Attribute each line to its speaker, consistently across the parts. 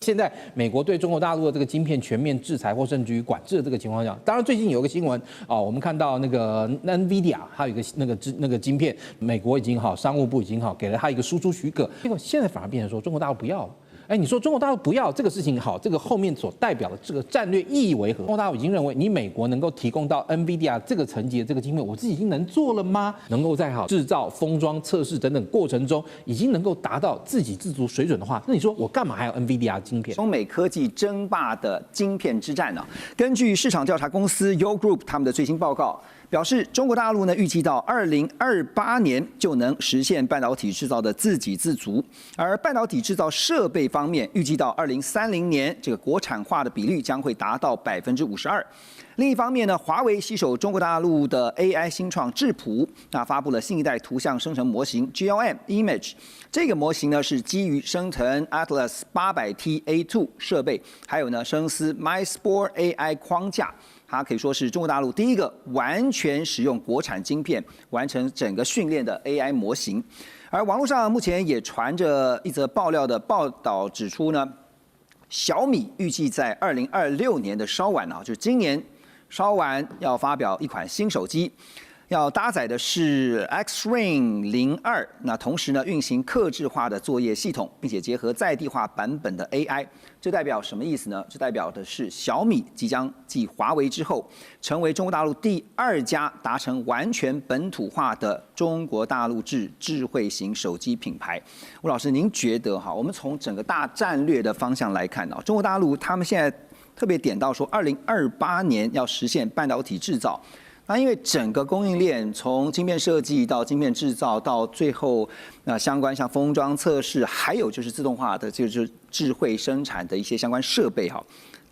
Speaker 1: 现在美国对中国大陆的这个晶片全面制裁或甚至于管制的这个情况下，当然最近有一个新闻啊，我们看到那个 NVIDIA 还有一个那个晶片，美国已经好，商务部已经好给了它一个输出许可，结果现在反而变成说中国大陆不要了。哎，你说中国大陆不要这个事情好，这个后面所代表的这个战略意义为何？中国大陆已经认为你美国能够提供到 NVIDIA 这个层级的这个晶片，我自己已经能做了吗？能够在好制造、封装、测试等等过程中，已经能够达到自给自足水准的话，那你说我干嘛还要 NVIDIA 晶片？
Speaker 2: 中美科技争霸的晶片之战呢？根据市场调查公司 Yole Group 他们的最新报告。表示，中国大陆呢预计到2028年就能实现半导体制造的自给自足，而半导体制造设备方面，预计到2030年，这个国产化的比率将会达到52%。另一方面呢，华为携手中国大陆的 AI 新创智谱，那发布了新一代图像生成模型 GLM Image。这个模型呢是基于生成 Atlas 800T A2 设备，还有呢生思 MySpore AI 框架。它可以说是中国大陆第一个完全使用国产晶片完成整个训练的 AI 模型，而网络上目前也传着一则爆料的报道指出呢，小米预计在2026年的稍晚就是今年稍晚要发表一款新手机。要搭载的是 X-Ring 02，那同时呢运行客制化的作业系统，并且结合在地化版本的 AI， 这代表什么意思呢？这代表的是小米即将继华为之后，成为中国大陆第2家达成完全本土化的中国大陆制智慧型手机品牌。吴老师，您觉得我们从整个大战略的方向来看中国大陆他们现在特别点到说，2028年要实现半导体制造。那因为整个供应链从晶片设计到晶片制造，到最后相关像封装测试，还有就是自动化的就是智慧生产的一些相关设备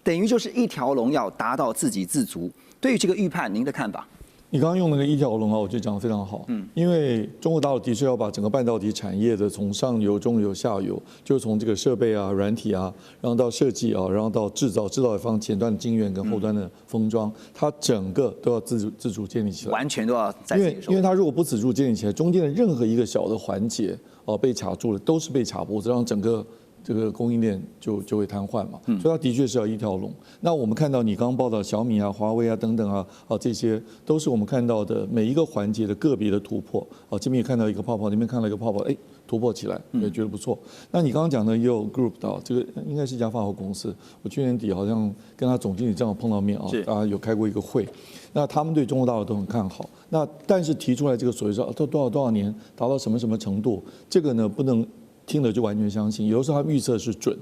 Speaker 2: 等于就是一条龙要达到自给自足。对于这个预判，您的看法？
Speaker 3: 你刚刚用那个一条龙我觉得讲得非常好。因为中国大陆的确要把整个半导体产业的从上游、中游、下游，就是从这个设备软体然后到设计然后到制造一方前端的晶圆跟后端的封装，它整个都要自主建立起来，
Speaker 2: 完全都要在
Speaker 3: 因为它如果不自主建立起来，中间的任何一个小的环节被卡住了，都是被卡脖子，让整个这个供应链就会瘫痪嘛，所以它的确是要一条龙。那我们看到你刚刚报道小米华为等等这些都是我们看到的每一个环节的个别的突破这边也看到一个泡泡，那边看到一个泡泡，突破起来也觉得不错。那你刚刚讲的Yole Group 这个应该是一家法国公司，我去年底好像跟他总经理正好碰到面大家有开过一个会。那他们对中国大陆都很看好。那但是提出来这个所谓说多少年达到什么程度，这个呢不能听了就完全相信，有的时候他们预测是准，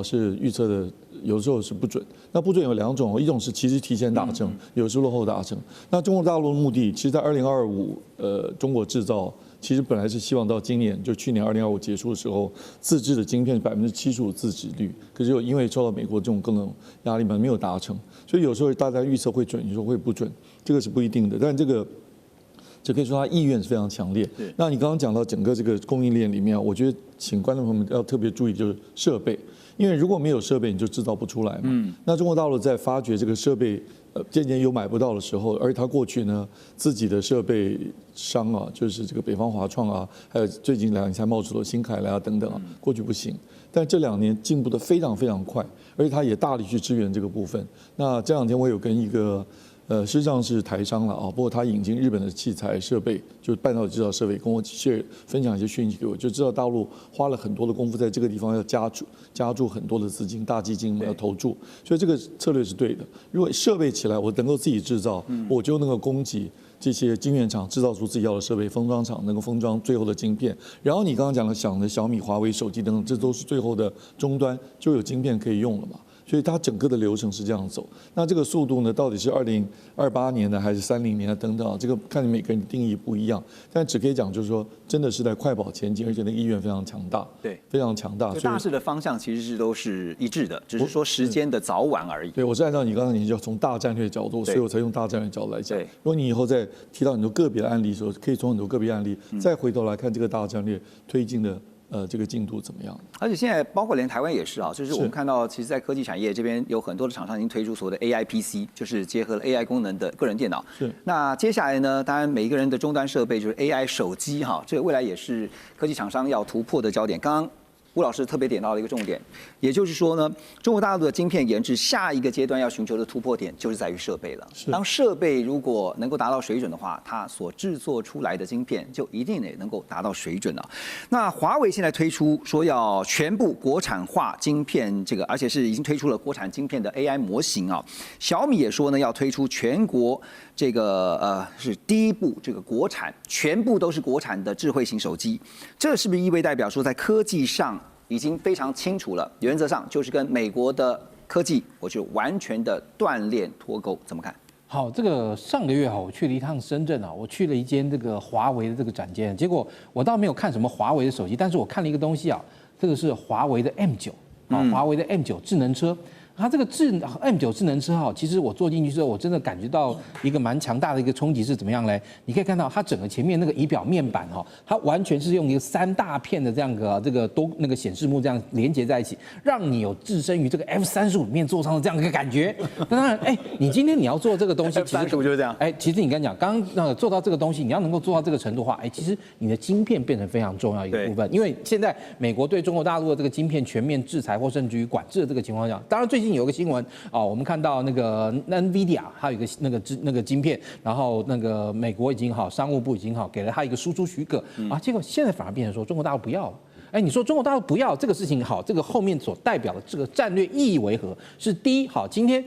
Speaker 3: 是预测的，有的时候是不准。那不准有2种，一种是其实提前达成，有时落后达成。那中国大陆的目的，其实在2025，中国制造其实本来是希望到今年，就去年2025结束的时候，自制的晶片75%自给率，可是又因为受到美国这种各种压力嘛，没有达成。所以有时候大家预测会准，有时候会不准，这个是不一定的。但这可以说他意愿是非常强烈。那你刚刚讲到整个这个供应链里面，我觉得请观众朋友们要特别注意，就是设备，因为如果没有设备，你就制造不出来嘛。那中国大陆在发掘这个设备渐渐有买不到的时候，而他过去呢自己的设备商就是这个北方华创还有最近2年才冒出了新凯莱等等过去不行，但这2年进步的非常非常快，而且他也大力去支援这个部分。那这2天我有跟一个事实上是台商了不过他引进日本的器材设备，就半导体制造设备，跟我分享一些讯息给我，就知道大陆花了很多的功夫在这个地方要加注很多的资金，大基金要投注，所以这个策略是对的。如果设备起来，我能够自己制造，我就能够供给这些晶圆厂制造出自己要的设备，封装厂能够封装最后的晶片。然后你刚刚讲的小米、华为手机等等，这都是最后的终端就有晶片可以用了嘛。所以它整个的流程是这样走。那这个速度呢，到底是2028年的还是30年的等等这个看你每个人的定义不一样。但只可以讲就是说，真的是在快跑前进，而且那个意愿非常强大，
Speaker 2: 对，
Speaker 3: 非常强大。所以
Speaker 2: 大致的方向其实都是一致的，只是说时间的早晚而已。
Speaker 3: 对，我是按照你刚刚就从大战略角度，所以我才用大战略角度来讲。
Speaker 2: 对，
Speaker 3: 如果你以后再提到很多个别的案例的时候，可以从很多个别案例再回头来看这个大战略推进的。这个进度怎么样？
Speaker 2: 而且现在包括连台湾也是就是我们看到，其实，在科技产业这边有很多的厂商已经推出所谓的 AI PC， 就是结合了 AI 功能的个人电脑。
Speaker 3: 是。
Speaker 2: 那接下来呢，当然每一个人的终端设备就是 AI 手机这个未来也是科技厂商要突破的焦点。刚刚吴老师特别点到了一个重点，也就是说呢，中国大陆的晶片研制下一个阶段要寻求的突破点，就是在于设备了。当设备如果能够达到水准的话，它所制作出来的晶片就一定也能够达到水准了。那华为现在推出说要全部国产化晶片，而且是已经推出了国产晶片的 AI 模型啊。小米也说呢，要推出全国是第一部国产，全部都是国产的智慧型手机。这是不是意味代表说在科技上已经非常清楚了，原则上就是跟美国的科技，我就完全的断链脱钩，怎么看？
Speaker 1: 好，这个上个月我去了一趟深圳啊，我去了一间这个华为的这个展间，结果我倒没有看什么华为的手机，但是我看了一个东西啊，这个是华为的 M9啊，华为的 M9智能车。它这个M9智能车其实我坐进去之后，我真的感觉到一个蛮强大的一个冲击是怎么样嘞？你可以看到它整个前面那个仪表面板它完全是用一个3大片的这样个显示幕这样连接在一起，让你有置身于这个 F35里面座舱的这样一个感觉。当然，你今天你要做这个东西，
Speaker 2: 其实F35就是这样。
Speaker 1: 其实你刚讲，刚刚做到这个东西，你要能够做到这个程度的话，其实你的晶片变成非常重要一个部分。因为现在美国对中国大陆的这个晶片全面制裁或甚至于管制的这个情况下，当然最近有个新闻我们看到那个 NVIDIA 还有一个那个晶片，然后那个美国已经商务部已经给了他一个输出许可结果现在反而变成说中国大陆不要了。你说中国大陆不要这个事情这个后面所代表的这个战略意义为何？是第一，今天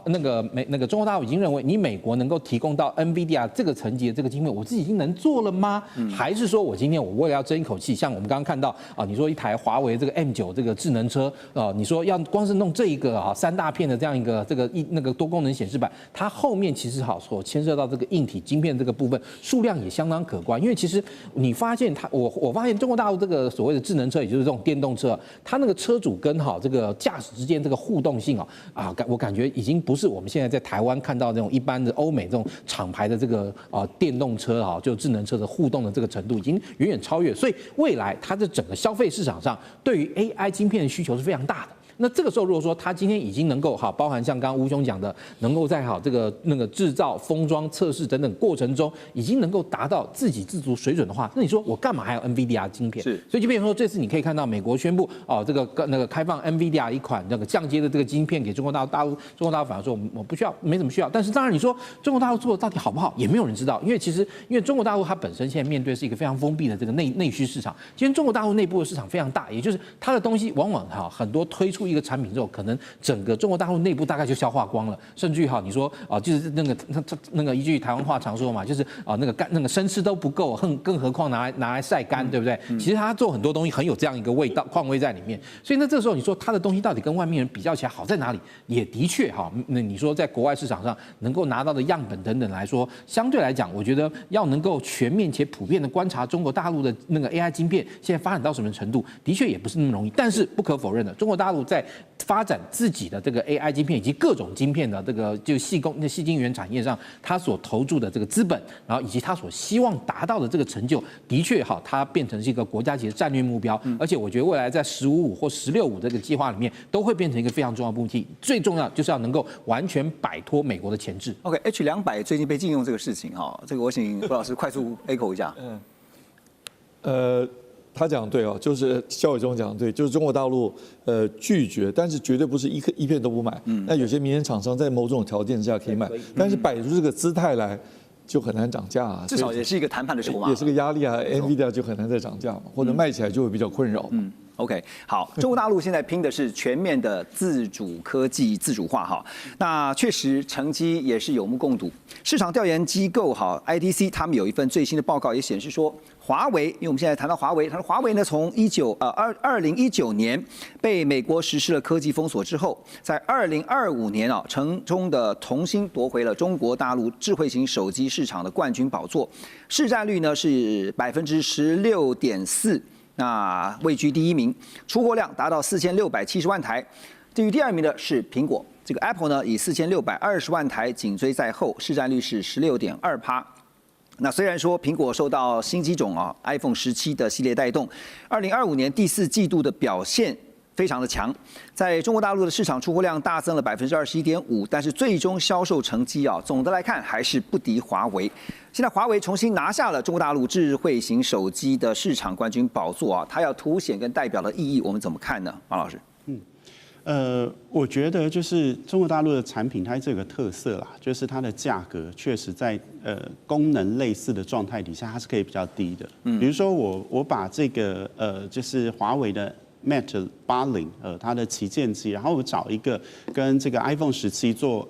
Speaker 1: 那个中国大陆已经认为你美国能够提供到 NVIDIA 这个层级的这个晶片，我自己已经能做了吗？还是说我今天我为了要争一口气，像我们刚刚看到你说一台华为这个 M9这个智能车你说要光是弄这一个3大片的这样一个那个多功能显示板，它后面其实所牵涉到这个硬体晶片这个部分数量也相当可观，因为其实你发现我发现中国大陆这个所谓的智能车，也就是这种电动车，它那个车主跟这个驾驶之间这个互动性我感觉已经不是我们现在在台湾看到这种一般的欧美这种厂牌的这个电动车就智能车的互动的这个程度，已经远远超越。所以未来它的整个消费市场上对于 AI 晶片的需求是非常大的。那这个时候，如果说它今天已经能够包含像刚刚吴兄讲的，能够在这个那个制造、封装、测试等等过程中，已经能够达到自给自足水准的话，那你说我干嘛还有 NVIDIA 晶片？是，所以就变成说，这次你可以看到美国宣布这个那个开放 NVIDIA 一款那个降阶的这个晶片给中国大陆，中国大陆反而说我不需要，没什么需要。但是当然你说中国大陆做的到底好不好，也没有人知道，因为中国大陆它本身现在面对是一个非常封闭的这个内需市场，今天中国大陆内部的市场非常大，也就是它的东西往往很多推出一个产品之后，可能整个中国大陆内部大概就消化光了，甚至于你说就是那个一句台湾话常说嘛，就是那个生吃都不够，更何况拿来晒干，对不对？其实他做很多东西很有这样一个味道况味在里面，所以这个时候你说他的东西到底跟外面人比较起来好在哪里？也的确那你说在国外市场上能够拿到的样本等等来说，相对来讲，我觉得要能够全面且普遍的观察中国大陆的那个 AI 晶片现在发展到什么程度，的确也不是那么容易。但是不可否认的，中国大陆在发展自己的这个 AI 晶片以及各种晶片的这个就细晶圆产业上，它所投注的这个资本，然后以及它所希望达到的这个成就，的确它变成是一个国家级的战略目标。而且我觉得未来在15-5或16-5这个计划里面，都会变成一个非常重要的目的。最重要就是要能够完全摆脱美国的钳制。
Speaker 2: OK， H200最近被禁用这个事情这个我请胡老师快速 echo 一下。
Speaker 3: 他讲对就是肖伟忠讲对，就是中国大陆拒绝，但是绝对不是一片都不买。那有些民间厂商在某种条件之下可以买，但是摆出这个姿态来就很难涨价
Speaker 2: 至少也是一个谈判的筹码，
Speaker 3: 也是个压力NVIDIA 就很难再涨价嘛，或者卖起来就会比较困扰。
Speaker 2: OK， 好，中国大陆现在拼的是全面的自主科技自主化那确实成绩也是有目共睹。市场调研机构IDC 他们有一份最新的报告也显示说，华为，因为我们现在谈到华为，华为呢从2019年被美国实施了科技封锁之后，在2025年成功的重新夺回了中国大陆智慧型手机市场的冠军宝座，市占率呢是16.4%。那位居第一名，出货量达到4670万台。至于第二名的是苹果，这个 Apple 呢以4620万台紧追在后，市占率是16.2%。那虽然说苹果受到新机种iPhone 17的系列带动，2025年第4季度的表现非常的强，在中国大陆的市场出货量大增了21.5%，但是最终销售成绩啊，总的来看还是不敌华为。现在华为重新拿下了中国大陆智慧型手机的市场冠军宝座啊，它要凸显跟代表的意义，我们怎么看呢？马老师？
Speaker 4: 我觉得就是中国大陆的产品，它这个特色啦，就是它的价格确实在功能类似的状态底下，它是可以比较低的。比如说我把这个就是华为的 Mate 80它的旗舰机，然后我找一个跟这个 iPhone 17做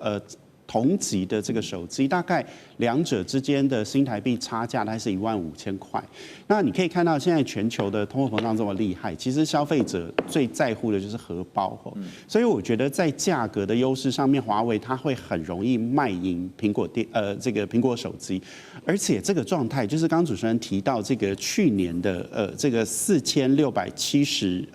Speaker 4: 同级的这个手机，大概两者之间的新台币差价大概是15000块。那你可以看到，现在全球的通货膨胀这么厉害，其实消费者最在乎的就是荷包。所以我觉得在价格的优势上面，华为它会很容易卖赢这个苹果手机。而且这个状态，就是刚刚主持人提到这个去年的这个4670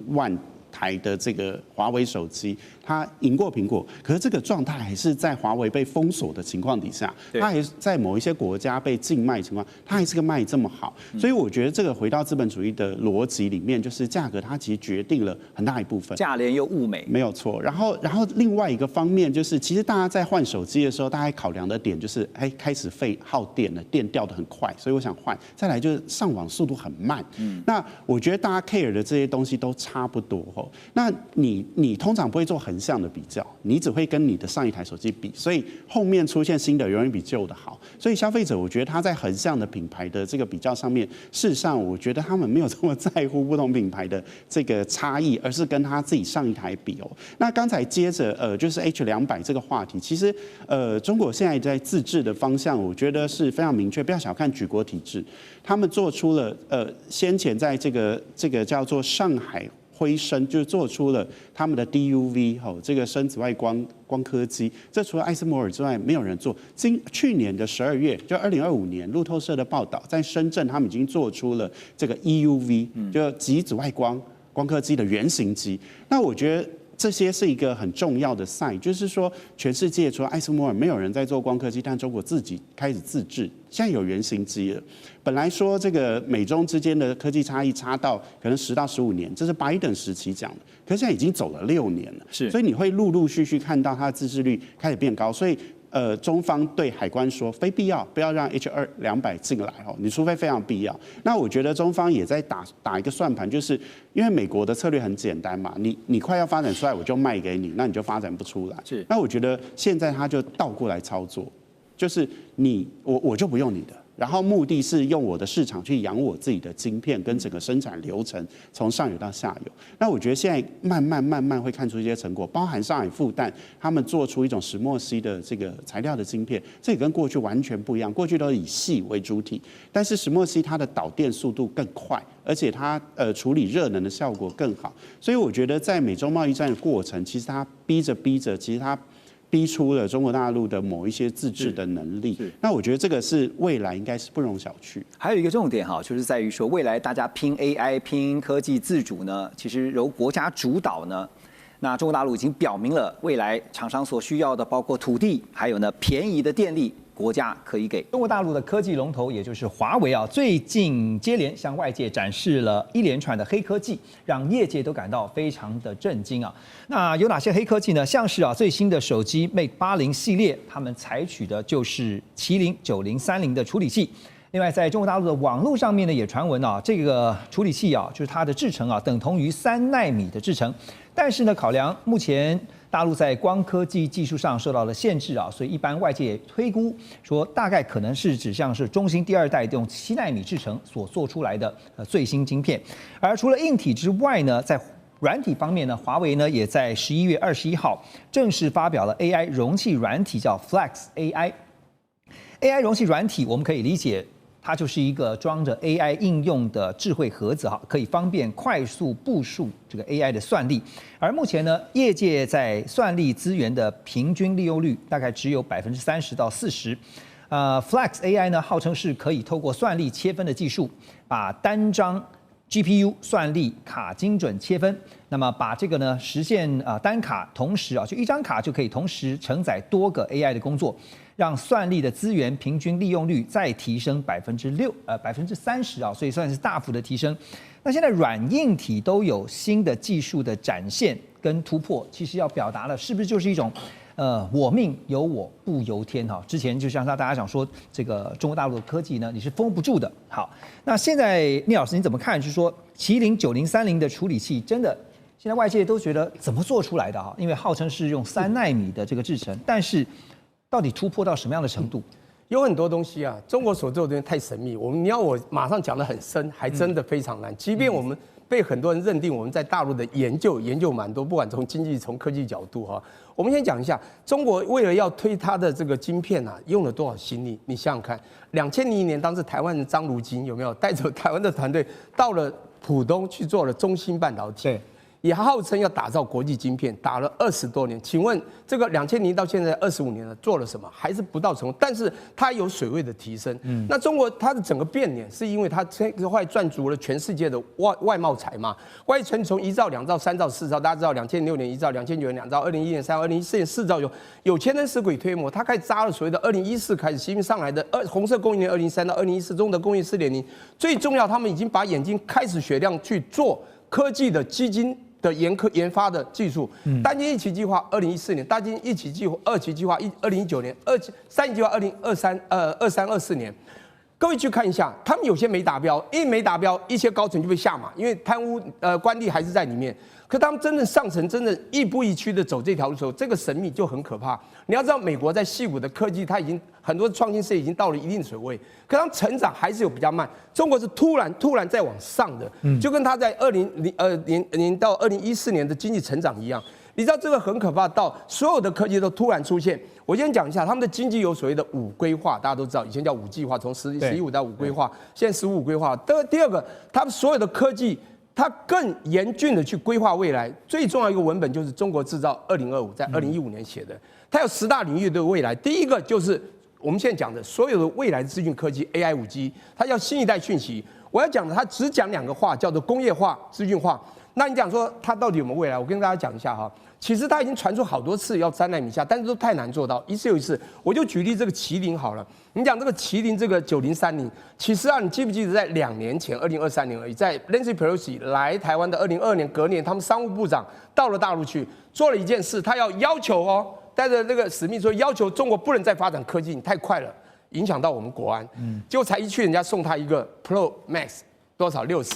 Speaker 4: 万台的这个华为手机，它赢过苹果，可是这个状态还是在华为被封锁的情况底下，它还是在某一些国家被禁卖情况，它还是个卖这么好。所以我觉得这个回到资本主义的逻辑里面，就是价格它其实决定了很大一部分，
Speaker 2: 价廉又物美，
Speaker 4: 没有错。然后另外一个方面就是，其实大家在换手机的时候，大家考量的点就是，开始耗电了，电掉得很快，所以我想换。再来就是上网速度很慢。那我觉得大家 care 的这些东西都差不多。那你通常不会做横向的比较，你只会跟你的上一台手机比，所以后面出现新的永远比旧的好。所以消费者我觉得他在横向的品牌的这个比较上面，事实上我觉得他们没有这么在乎不同品牌的这个差异，而是跟他自己上一台比哦。那刚才接着就是 H200这个话题，其实中国现在在自制的方向，我觉得是非常明确，不要小看举国体制，他们做出了先前在这个叫做上海辉升，就做出了他们的 DUV 这个深紫外光刻机，这除了艾斯摩尔之外，没有人做。去年的12月，就2025年，路透社的报道，在深圳他们已经做出了这个 EUV， 就极紫外光刻机的原型机。那我觉得这些是一个很重要的 sign， 就是说全世界除了艾斯摩尔，没有人在做光刻机，但中国自己开始自制，现在有原型机了。本来说这个美中之间的科技差异差到可能10到15年，这是拜登时期讲的，可是现在已经走了6年了，所以你会陆陆续续看到它的自制率开始变高，所以。中方对海关说，非必要不要让 H200进来你除非非常必要。那我觉得中方也在打一个算盘，就是因为美国的策略很简单嘛，你快要发展出来，我就卖给你，那你就发展不出来。那我觉得现在他就倒过来操作，就是我就不用你的。然后目的是用我的市场去养我自己的晶片跟整个生产流程，从上游到下游。那我觉得现在慢慢会看出一些成果，包含上海复旦他们做出一种石墨烯的这个材料的晶片，这也跟过去完全不一样。过去都是以矽为主体，但是石墨烯它的导电速度更快，而且它处理热能的效果更好。所以我觉得在美中贸易战的过程，其实它逼着，其实它逼出了中国大陆的某一些自治的能力，那我觉得这个是未来应该是不容小觑。
Speaker 2: 还有一个重点就是在于说，未来大家拼 AI、拼科技自主呢，其实由国家主导呢，那中国大陆已经表明了未来厂商所需要的，包括土地，还有呢便宜的电力。国家可以给中国大陆的科技龙头，也就是华为最近接连向外界展示了一连串的黑科技，让业界都感到非常的震惊啊。那有哪些黑科技呢？像是最新的手机 Mate 80系列，他们采取的就是麒麟9030的处理器。另外，在中国大陆的网络上面呢，也传闻这个处理器就是它的制程等同于3奈米的制程，但是呢，考量目前大陆在光科技技术上受到了限制所以一般外界也推估说，大概可能是指向是中芯第2代用7奈米制程所做出来的最新晶片。而除了硬体之外呢，在软体方面呢，华为呢也在11月21号正式发表了 AI 容器软体，叫 Flex AI。AI 容器软体我们可以理解，它就是一个装着 AI 应用的智慧盒子可以方便快速部署这个 AI 的算力。而目前呢，业界在算力资源的平均利用率大概只有30%到40%。Flex AI 呢，号称是可以透过算力切分的技术，把单张 GPU 算力卡精准切分，那么把这个呢实现单卡同时就一张卡就可以同时承载多个 AI 的工作，让算力的资源平均利用率再提升30%啊，所以算是大幅的提升。那现在软硬体都有新的技术的展现跟突破，其实要表达的是不是就是一种我命由我不由天哈？之前就像大家讲说，这个中国大陆的科技呢，你是封不住的。好，那现在聂老师你怎么看？就是说麒麟9030的处理器真的，现在外界都觉得怎么做出来的哈？因为号称是用3奈米的这个制程，但是到底突破到什么样的程度？
Speaker 5: 有很多东西啊，中国所做的东西太神秘，你要我马上讲得很深，还真的非常难。即便我们被很多人认定我们在大陆的研究蛮多，不管从经济从科技角度哈。我们先讲一下，中国为了要推它的这个晶片啊，用了多少心力？你想想看，2001年当时台湾的张如金有没有带着台湾的团队到了浦东去做了中芯半导体？对。也号称要打造国际晶片，打了20多年。请问这个2000到现在25年了，做了什么？还是不到成功。但是它有水位的提升。那中国它的整个变脸，是因为它后赚足了全世界的外贸财嘛。外存从1兆、2兆、3兆、4兆，大家知道2006年1兆，2009年2兆，2011年3兆，2014年4兆有钱人使鬼推磨，它开始扎了所谓的2014开始习近平上来的红色供应链2003到2014中的工业4.0。最重要，他们已经把眼睛开始雪亮去做科技的基金的研发的技术，单晶一期计划2014年，单晶一期计划2期计划2019年，3期计划2324年。各位去看一下，他们有些没达标，因为没达标，一些高层就被下马，因为贪污官吏还是在里面。可他们真正上层，真正亦步亦趋的走这条路的时候，这个神秘就很可怕。你要知道，美国在矽谷的科技，它已经很多创新事业已经到了一定水位，可它成长还是有比较慢。中国是突然在往上的，就跟它在2002年到2014年的经济成长一样。你知道这个很可怕，到所有的科技都突然出现。我先讲一下，他们的经济有所谓的5规划，大家都知道，以前叫5计划，从11.5到5规划，现在15规划。第二个，他们所有的科技，它更严峻的去规划未来。最重要一个文本就是《中国制造2025》，在2015年写的，它有10大领域的未来。第一个就是我们现在讲的所有的未来资讯科技 AI、5G， 它叫新一代讯息。我要讲的，它只讲2个话，叫做工业化、资讯化。那你讲说它到底有没有未来？我跟大家讲一下哈，其实它已经传出好多次要3奈米下，但是都太难做到，一次又一次。我就举例这个麒麟好了，你讲这个麒麟这个9030，其实啊，你记不记得在2年前，2023年而已，在 Nancy Pelosi 来台湾的2022年隔年，他们商务部长到了大陆去做了一件事，他要求带着那个使命说，要求中国不能再发展科技，你太快了，影响到我们国安。结果才一去，人家送他一个 Pro Max 多少60。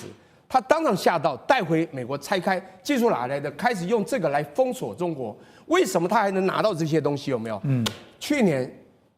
Speaker 5: 他当场吓到，带回美国拆开，技术哪来的？开始用这个来封锁中国。为什么他还能拿到这些东西？有没有？去年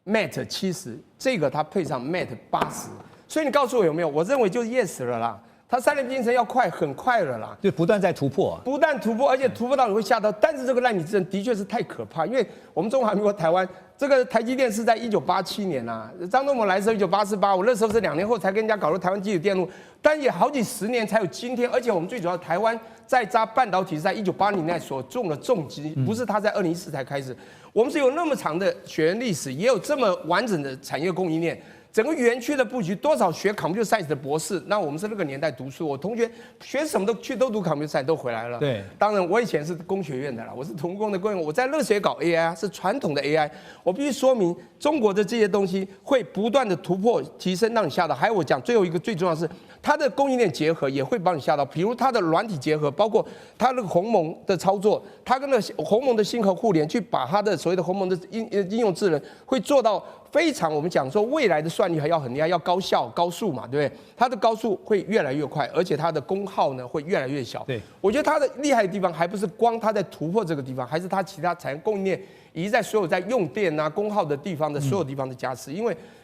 Speaker 5: Mate 70，这个他配上 Mate 80，所以你告诉我有没有？我认为就是 yes 了啦。它3年进程要快，很快了啦，
Speaker 2: 就不断在突破，
Speaker 5: 不但突破，而且突破到你会吓到。但是这个奈米制程的确是太可怕，因为我们中华民国台湾这个台积电是在1987年啊，张忠谋来的时候1984、85，那时候是2年后才跟人家搞入台湾基础电路，但也好几10年才有今天。而且我们最主要台湾在扎半导体是在1980年代所种的重基，不是它在2014才开始。我们是有那么长的血缘历史，也有这么完整的产业供应链。整个园区的布局，多少学 computer science 的博士，那我们是那个年代读书，我同学学什么都读 computer science 都回来了。对，当然我以前是工学院的啦，我是土木工的工业，我在热血搞 AI 是传统的 AI， 我必须说明中国的这些东西会不断的突破提升，让你吓到。还有我讲最后一个最重要的是，它的供应链结合也会帮你吓到，比如它的软体结合，包括它那个鸿蒙的操作，它跟那个鸿蒙的星河互联去把它的所谓的鸿蒙的应用智能会做到。非常，我们讲说未来的算力还要很厉害，要高效、高速嘛，对不对？它的高速会越来越快，而且它的功耗呢会越来越小。对，我觉得它的厉害的地方还不是光它在突破这个地方，还是它其他产业供应链以及在所有在用电啊、功耗的地方的所有地方的加持。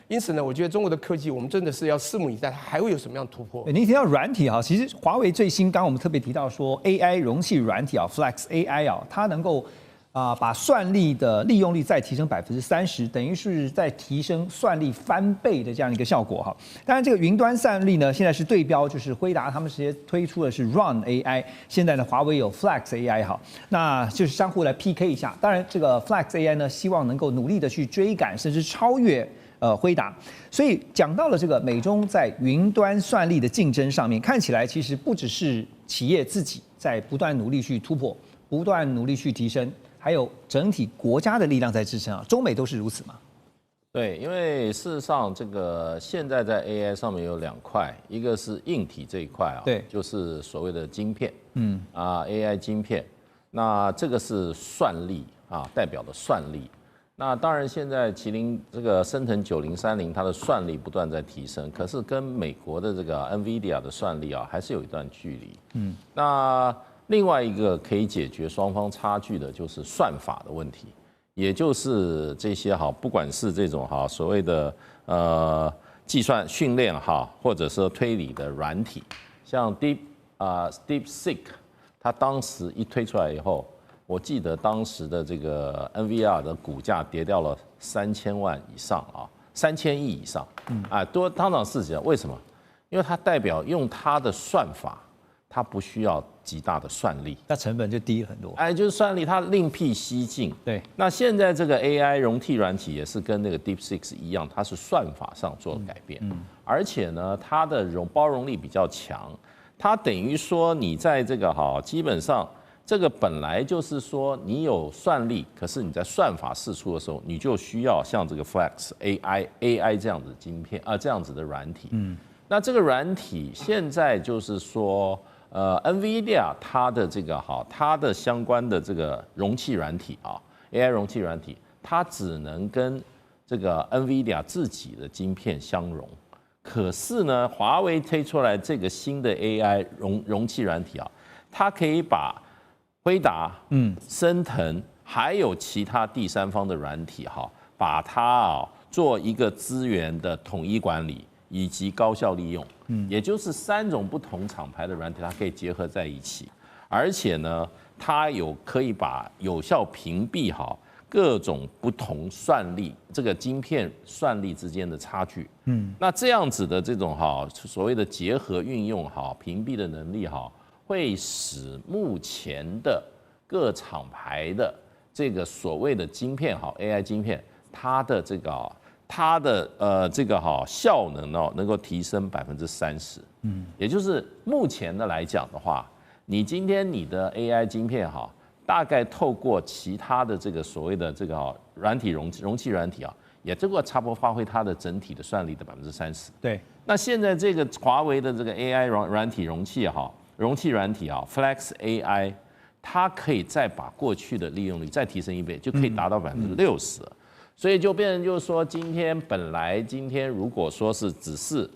Speaker 5: 因此呢，我觉得中国的科技我们真的是要拭目以待，它还会有什么样的突破？
Speaker 2: 您提到软体哈，其实华为最新，刚刚我们特别提到说 AI 容器软体啊 ，Flex AI 啊，它能够。把算力的利用率再提升30%，等于是在提升算力翻倍的这样一个效果哈。当然，这个云端算力呢，现在是对标，就是辉达他们直接推出的是 Run AI， 现在呢，华为有 Flex AI 哈，那就是相互来 PK 一下。当然，这个 Flex AI 呢，希望能够努力的去追赶，甚至超越辉达。所以讲到了这个美中在云端算力的竞争上面，看起来其实不只是企业自己在不断努力去突破，不断努力去提升，还有整体国家的力量在支撑啊。中美都是如此嘛？
Speaker 6: 对，因为事实上，这个现在在 AI 上面有2块，一个是硬体这一块啊，
Speaker 2: 对，
Speaker 6: 就是所谓的晶片，AI 晶片，那这个是算力啊，代表的算力。那当然，现在麒麟这个升腾9030，它的算力不断在提升，可是跟美国的这个 NVIDIA 的算力啊，还是有一段距离。那另外一个可以解决双方差距的，就是算法的问题。也就是这些哈，不管是这种哈所谓的计算训练哈，或者是推理的软体，像 DeepSeek， 它当时一推出来以后，我记得当时的这个 NVIDIA 的股价跌掉了3000万以上啊，3000亿以上，多当场市值。为什么？因为它代表用它的算法，它不需要极大的算力，
Speaker 2: 那成本就低了很多。
Speaker 6: 就是算力它另辟蹊径。
Speaker 2: 对，
Speaker 6: 那现在这个 AI 容体软体也是跟那个 DeepSeek 一样，它是算法上做改变，而且呢，它的包容力比较强，它等于说你在这个基本上这个本来就是说你有算力，可是你在算法释出的时候，你就需要像这个 Flex AI 这样子的晶片这样子的软体。那这个软体现在就是说。NVIDIA 它的这个它的相关的这个容器软体AI 容器软体，它只能跟这个 NVIDIA 自己的晶片相容。可是呢，华为推出来这个新的 AI 容器软体它可以把辉达、升腾还有其他第三方的软体把它做一个资源的统一管理。以及高效利用，也就是3种不同厂牌的软体，它可以结合在一起，而且呢，它可以把有效屏蔽各种不同算力这个晶片算力之间的差距。那这样子的这种所谓的结合运用屏蔽的能力会使目前的各厂牌的这个所谓的晶片AI 晶片，它的这个。它的这个效能能够提升30%，也就是目前的来讲的话，你今天你的 AI 晶片大概透过其他的这个所谓的这个软体容器软体也这个差不多发挥它的整体的算力的30%。
Speaker 2: 对，
Speaker 6: 那现在这个华为的这个 AI 软体容器软体Flex AI， 它可以再把过去的利用率再提升1倍，就可以达到60%。所以就变成就是说，今天如果说是只是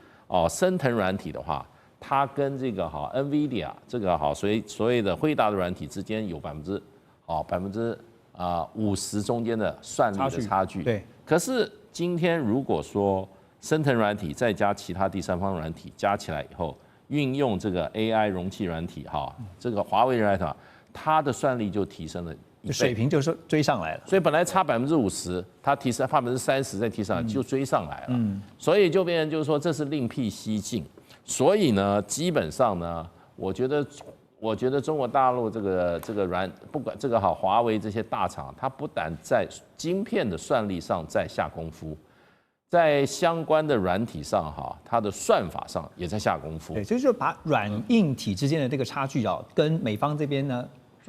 Speaker 6: 升腾软体的话，它跟这个NVIDIA 这个所谓的辉达的软体之间有50%中间的算力的差距。
Speaker 2: 对。
Speaker 6: 可是今天如果说升腾软体再加其他第三方软体加起来以后，运用这个 AI 容器软体这个华为软体它的算力就提升了。
Speaker 2: 水平就是追上来了，
Speaker 6: 所以本来差50%，它提升30%再提上来就追上来了，所以就变成就是说这是另辟蹊径。所以呢，基本上呢，我觉得中国大陆这个不管这个华为这些大厂，它不但在晶片的算力上在下功夫，在相关的软体上它的算法上也在下功夫。
Speaker 2: 对，所以就把软硬体之间的这个差距跟美方这边呢。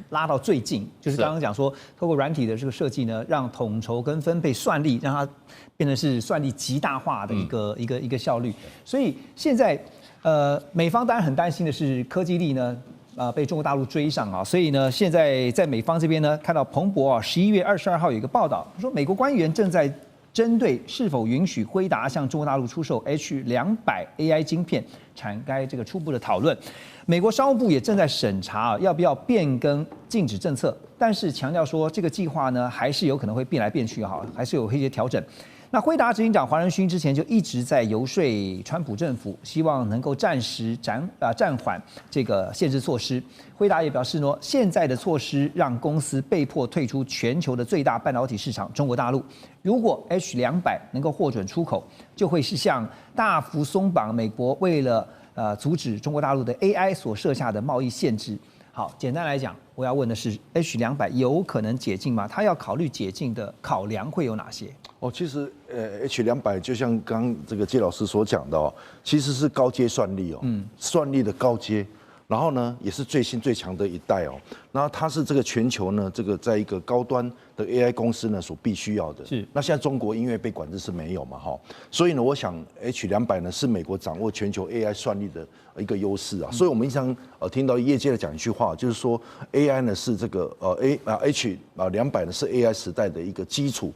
Speaker 2: 拉到最近，就是刚刚讲说，透过软体的这个设计呢，让统筹跟分配算力，让它变成是算力极大化的一个效率。所以现在美方当然很担心的是科技力呢被中国大陆追上所以呢，现在在美方这边呢，看到彭博11月22号有一个报道，说美国官员正在针对是否允许辉达向中国大陆出售 H200 AI 晶片展开这个初步的讨论。美国商务部也正在审查要不要变更禁止政策，但是强调说这个计划呢还是有可能会变来变去还是有一些调整。那辉达执行长黄仁勋之前就一直在游说川普政府，希望能够暂时暂缓这个限制措施。辉达也表示呢，现在的措施让公司被迫退出全球的最大半导体市场中国大陆。如果 H200 能够获准出口，就会是向大幅松绑美国为了阻止中国大陆的 AI 所设下的贸易限制。好，简单来讲，我要问的是 H200 有可能解禁吗？它要考虑解禁的考量会有哪些？
Speaker 7: 其实H200就像刚刚这个介老师所讲的哦，其实是高阶算力哦，算力的高阶，然后呢也是最新最强的一代哦，然后它是这个全球呢这个在一个高端的 AI 公司呢所必须要的。是。那现在中国因为被管制是没有嘛哈，所以呢我想 H200呢是美国掌握全球 AI 算力的一个优势啊，所以我们经常听到业界的讲一句话，就是说 AI 呢是这个H200呢是 AI 时代的一个基础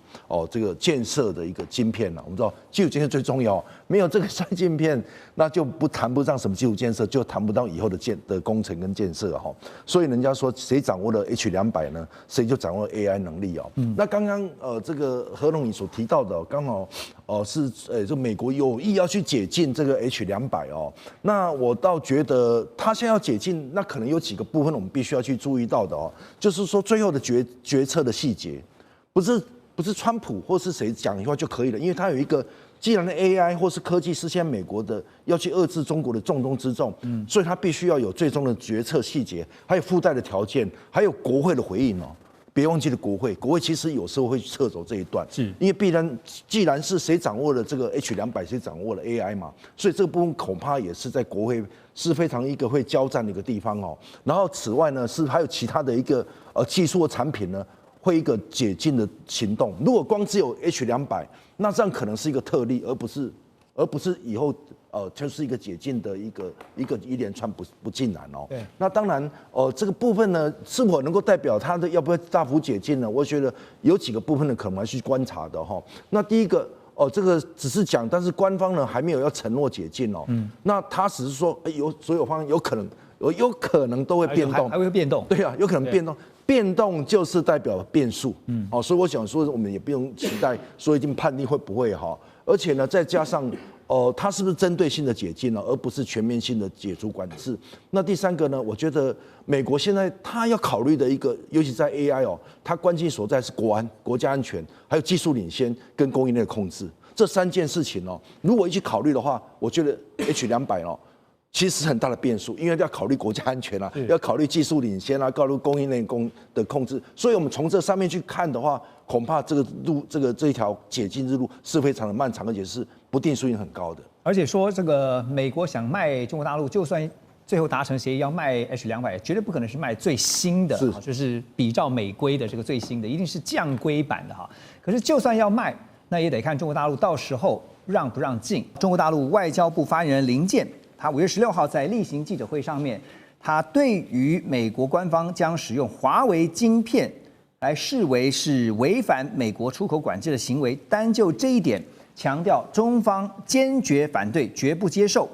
Speaker 7: 这个建设的一个晶片啊。我们知道基础建设最重要，没有这个算晶片，那就谈不上什么基础建设，就谈不到以后的工程跟建设哈。所以人家说谁掌握了 H200呢，谁就掌握了 AI 能力哦。那刚刚这个何龙你所提到的刚好是就美国有意要去解禁这个 H200哦，那我倒觉得他现在要解禁，那可能有几个部分我们必须要去注意到的哦，就是说最后的决策的细节，不是川普或是谁讲一句话就可以了，因为他有一个既然的 AI 或是科技是现在美国的要去遏制中国的重中之重，所以他必须要有最终的决策细节，还有附带的条件，还有国会的回应哦。别忘记了国会其实有时候会撤走这一段，是因为既然是谁掌握了这个 H200，谁掌握了 AI 嘛，所以这个部分恐怕也是在国会是非常一个会交战的一个地方哦。然后此外呢，是还有其他的一个技术的产品呢，会一个解禁的行动。如果光只有 H200，那这样可能是一个特例，而不是以后就是一个解禁的一个连串不尽然哦。对。那当然这个部分呢，是否能够代表它的要不要大幅解禁呢？我觉得有几个部分呢，可能还是观察的哈。那第一个这个只是讲，但是官方呢还没有要承诺解禁哦。那他只是说所有方面有可能都会变动，
Speaker 2: 还会变动。对
Speaker 7: 啊，有可能变动。变动就是代表变数，所以我想说，我们也不用期待说一定判定会不会哈，而且呢，再加上它是不是针对性的解禁了，而不是全面性的解除管制。那第三个呢，我觉得美国现在它要考虑的一个，尤其在 AI 它关键所在是国安、国家安全，还有技术领先跟供应链控制这三件事情如果一起考虑的话，我觉得 H200其实是很大的变数，因为要考虑国家安全要考虑技术领先考虑供应链的控制，所以我们从这上面去看的话，恐怕这个路这一条解禁之路是非常的漫长，而且是不定数性很高的。
Speaker 2: 而且说这个美国想卖中国大陆，就算最后达成协议要卖 H200，绝对不可能是卖最新的，就是比照美规的这个最新的，一定是降规版的哈。可是就算要卖，那也得看中国大陆到时候让不让进。中国大陆外交部发言人林健，他5月16号在例行记者会上面，他对于美国官方将使用华为晶片来视为是违反美国出口管制的行为，单就这一点，强调中方坚决反对，绝不接受。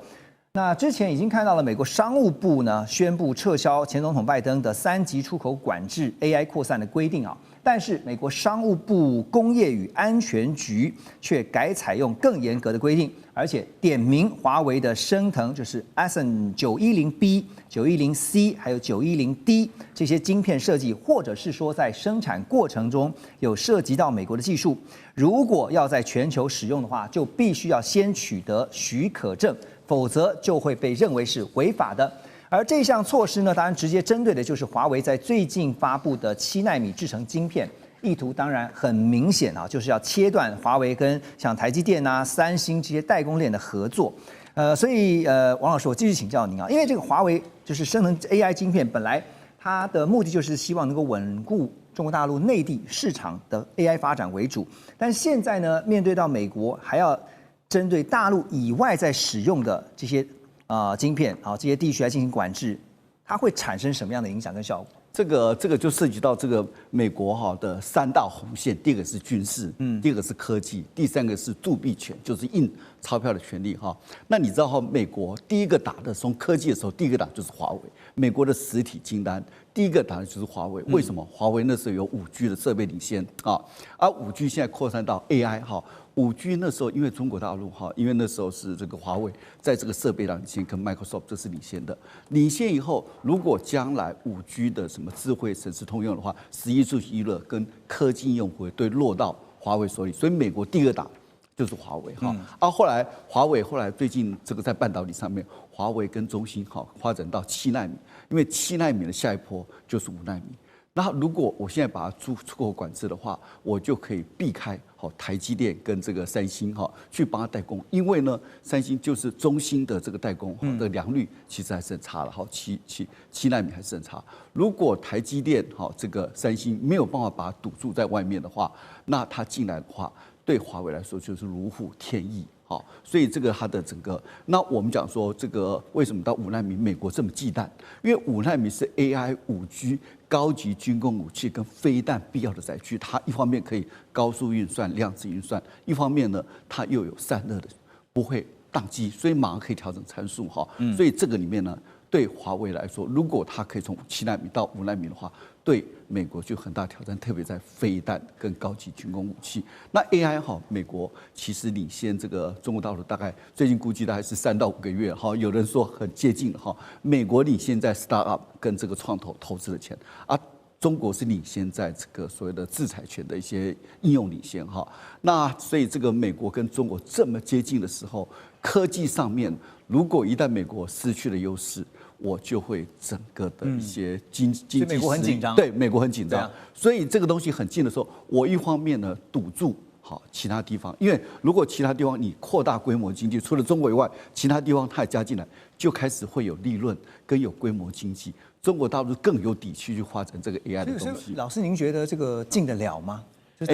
Speaker 2: 那之前已经看到了美国商务部呢宣布撤销前总统拜登的3级出口管制 AI 扩散的规定啊，但是美国商务部工业与安全局却改采用更严格的规定，而且点名华为的升腾，就是 Ascend 910B、910C 还有910D 这些晶片设计，或者是说在生产过程中有涉及到美国的技术，如果要在全球使用的话，就必须要先取得许可证，否则就会被认为是违法的。而这项措施呢，当然直接针对的就是华为在最近发布的7奈米制程晶片，意图当然很明显啊，就是要切断华为跟像台积电啊、三星这些代工链的合作。所以王老师，我继续请教您啊，因为这个华为就是生成 AI 晶片，本来它的目的就是希望能够稳固中国大陆内地市场的 AI 发展为主，但现在呢，面对到美国还要针对大陆以外在使用的这些晶片这些地区来进行管制，它会产生什么样的影响跟效果？
Speaker 8: 这个就涉及到这个美国的3大红线，第一个是军事，第二个是科技，第三个是铸币权，就是印钞票的权利哈。那你知道美国第一个打的从科技的时候，第一个打就是华为，美国的实体清单第一个打的就是华为。为什么？华为那时候有5G 的设备领先而5G 现在扩散到 AI5G 那时候因为中国大陆因为那时候是这个华为在这个设备上领先，跟 Microsoft 这是领先的。领先以后，如果将来5G 的什么智慧城市通用的话，11住行娱乐跟科技应用会对落到华为手里，所以美国第二打就是华为后来华为最近这个在半导体上面，华为跟中芯发展到7奈米，因为7奈米的下一波就是5奈米。那如果我现在把它出口管制的话，我就可以避开台积电跟这个三星去帮它代工，因为呢，三星就是中芯的这个代工的良率其实还是很差的，7奈米还是很差。如果台积电这个三星没有办法把它堵住在外面的话，那它进来的话，对华为来说就是如虎添翼。所以这个它的整个，那我们讲说这个为什么到5奈米美国这么忌惮？因为5奈米是 AI、5G 高级军工武器跟飞弹必要的载具，它一方面可以高速运算、量子运算，一方面呢它又有散热的，不会宕机，所以马上可以调整参数所以这个里面呢，对华为来说，如果它可以从7奈米到5奈米的话，对美国就很大挑战，特别在飞弹跟高级军工武器。那 AI 美国其实领先这个中国大陆，大概最近估计大概是3到5个月有人说很接近美国领先在 startup 跟这个创投资的钱中国是领先在这个所谓的制裁权的一些应用领先那所以这个美国跟中国这么接近的时候，科技上面如果一旦美国失去了优势，我就会整个的一些经济，
Speaker 2: 美国很紧张，
Speaker 8: 对，美国很紧张，所以这个东西很近的时候，我一方面呢堵住其他地方，因为如果其他地方你扩大规模经济，除了中国以外，其他地方它也加进来，就开始会有利润跟有规模经济，中国大陆更有底气去发展这个 AI 的东西。
Speaker 2: 老师，您觉得这个进得了吗？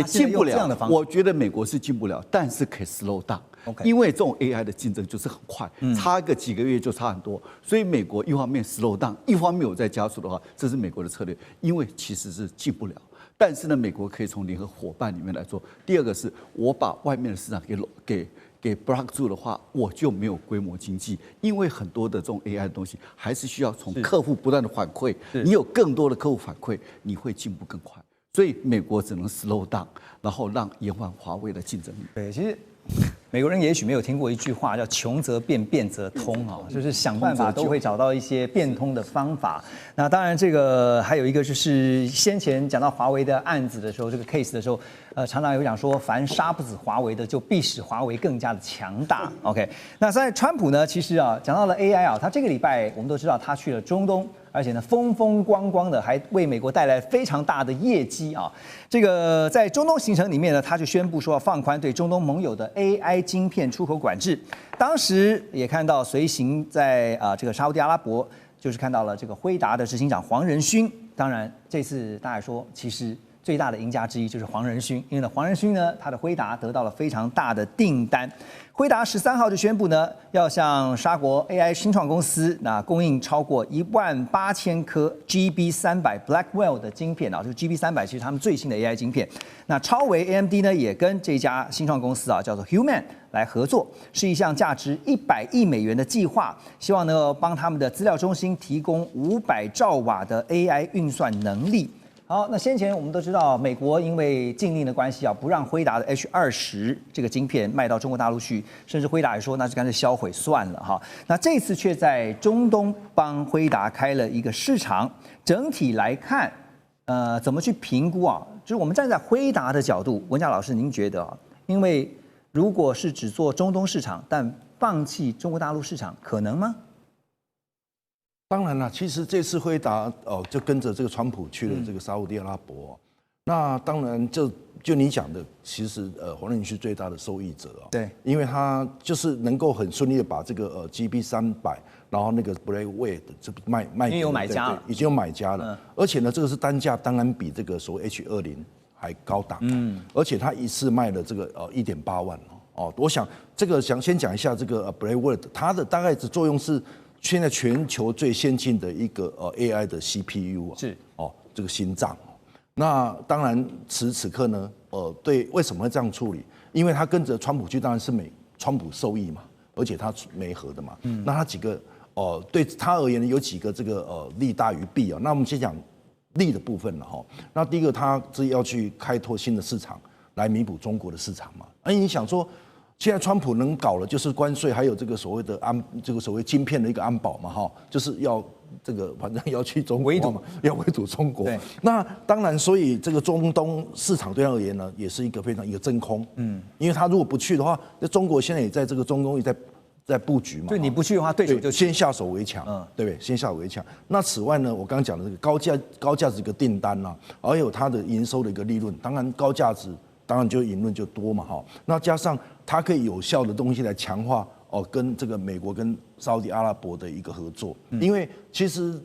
Speaker 8: 进不了。我觉得美国是进不了，但是可以 slow down。因为这种 AI 的竞争就是很快，差个几个月就差很多，所以美国一方面 slow down， 一方面有在加速的话，这是美国的策略。因为其实是进不了，但是呢，美国可以从联合伙伴里面来做。第二个是我把外面的市场给 block 住的话，我就没有规模经济，因为很多的这种 AI 的东西还是需要从客户不断的反馈，你有更多的客户反馈，你会进步更快。所以美国只能 slow down， 然后让延缓华为的竞争力。
Speaker 2: 对，其实美国人也许没有听过一句话叫“穷则变，变则通”就是想办法都会找到一些变通的方法。那当然，这个还有一个就是先前讲到华为的案子的时候，这个 case 的时候，常常有讲说，凡杀不死华为的，就必使华为更加的强大。OK， 那在川普呢，其实讲到了 AI 他这个礼拜我们都知道他去了中东。而且呢，风风光光的，还为美国带来非常大的业绩这个在中东行程里面呢，他就宣布说要放宽对中东盟友的 AI 晶片出口管制。当时也看到随行在这个沙烏地阿拉伯，就是看到了这个辉达的执行长黄仁勋。当然，这次大家说，其实最大的赢家之一就是黄仁勋，因为呢，黄仁勋呢，他的辉达得到了非常大的订单。辉达13号就宣布呢，要向沙国 AI 新创公司供应超过18000颗 GB300 Blackwell 的晶片就是 GB300 其实他们最新的 AI 晶片。那超微 AMD 呢也跟这家新创公司叫做 Human 来合作，是一项价值$100亿的计划，希望呢帮他们的资料中心提供500兆瓦的 AI 运算能力。好，那先前我们都知道，美国因为禁令的关系不让辉达的 H20这个晶片卖到中国大陆去，甚至辉达也说那就干脆销毁算了那这次却在中东帮辉达开了一个市场。整体来看，怎么去评估就是我们站在辉达的角度，文甲老师，您觉得因为如果是只做中东市场，但放弃中国大陆市场，可能吗？
Speaker 7: 当然了，其实这次辉达就跟着这个川普去了这个沙烏地阿拉伯那当然就你讲的，其实黄仁勋是最大的受益者
Speaker 2: 对，
Speaker 7: 因为他就是能够很顺利的把这个GB300，然后那个 Blackwell 这卖
Speaker 2: 已经有买家了，
Speaker 7: 已经有买家了，而且呢，这个是单价当然比这个所谓 H20还高档，而且他一次卖了这个1.8万我想这个先讲一下这个Blackwell， 它的大概的作用是。现在全球最先进的一个AI 的 CPU
Speaker 2: 是
Speaker 7: 这个心脏那当然此时此刻呢对为什么会这样处理？因为他跟着川普去，当然是川普受益嘛，而且他媒合的嘛。那他几个对他而言有几个这个利大于弊那我们先讲利的部分了那第一个，他是要去开拓新的市场来弥补中国的市场嘛。你想说。现在川普能搞的就是关税，还有这个所谓的这个所谓晶片的一个安保嘛，就是要这个反正要去中国嘛，要围堵中国。那当然，所以这个中东市场对他而言呢，也是一个非常一个真空。因为他如果不去的话，那中国现在也在这个中东也在在布局嘛。
Speaker 2: 就你不去的话，对手就
Speaker 7: 先下手为强，对不对？先下手为强。那此外呢，我刚刚讲的这个高价值一个订单啦，还有它的营收的一个利润，当然高价值，当然就引论就多嘛哈。那加上它可以有效的东西来强化跟这个美国跟沙特阿拉伯的一个合作，因为其实